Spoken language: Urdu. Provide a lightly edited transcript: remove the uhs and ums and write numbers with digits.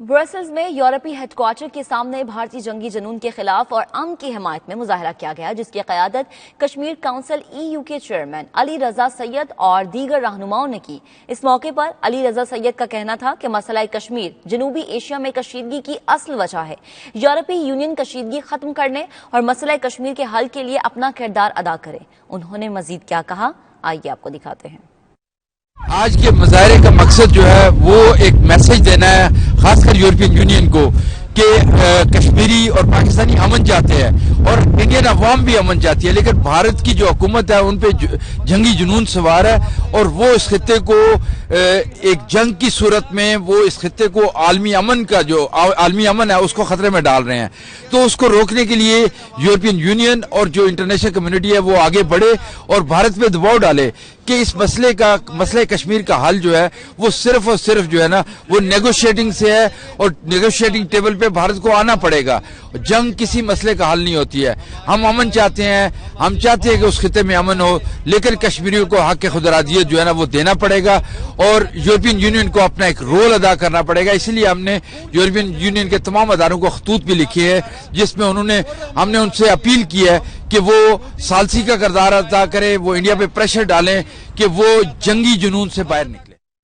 برسلز میں یورپی ہیڈ کوارٹر کے سامنے بھارتی جنگی جنون کے خلاف اور امن کی حمایت میں مظاہرہ کیا گیا، جس کی قیادت کشمیر کونسل EU کے چیئرمین علی رضا سید اور دیگر رہنماؤں نے کی۔ اس موقع پر علی رضا سید کا کہنا تھا کہ مسئلہ کشمیر جنوبی ایشیا میں کشیدگی کی اصل وجہ ہے۔ یورپی یونین کشیدگی ختم کرنے اور مسئلہ کشمیر کے حل کے لیے اپنا کردار ادا کرے۔ انہوں نے مزید کیا کہا، آئیے آپ کو دکھاتے ہیں۔ آج کے مظاہرے کا مقصد جو ہے وہ ایک میسج دینا ہے، خاص کر یورپین یونین کو، کہ کشمیری اور پاکستانی امن چاہتے ہیں اور انڈین عوام بھی امن چاہتی ہے، لیکن بھارت کی جو حکومت ہے ان پہ جنگی جنون سوار ہے اور وہ اس خطے کو ایک جنگ کی صورت میں وہ اس خطے کو عالمی امن ہے اس کو خطرے میں ڈال رہے ہیں۔ تو اس کو روکنے کے لیے یورپین یونین اور جو انٹرنیشنل کمیونٹی ہے وہ آگے بڑھے اور بھارت پہ دباؤ ڈالے کہ اس مسئلہ کشمیر کا حل جو ہے وہ صرف اور صرف جو ہے نا وہ نیگوشیٹنگ سے ہے، اور نیگوشیٹنگ ٹیبل پہ بھارت کو آنا پڑے گا۔ جنگ کسی مسئلے کا حل نہیں ہوتی ہے۔ ہم امن چاہتے ہیں، ہم چاہتے ہیں کہ اس خطے میں امن ہو، لیکن کشمیریوں کو حق خود ارادیت جو ہے نا وہ دینا پڑے گا اور یورپین یونین کو اپنا ایک رول ادا کرنا پڑے گا۔ اسی لیے ہم نے یورپین یونین کے تمام اداروں کو خطوط بھی لکھے ہیں، جس میں ہم نے ان سے اپیل کی ہے کہ وہ ثالثی کا کردار ادا کرے، وہ انڈیا پہ پریشر ڈالیں کہ وہ جنگی جنون سے باہر نکلے۔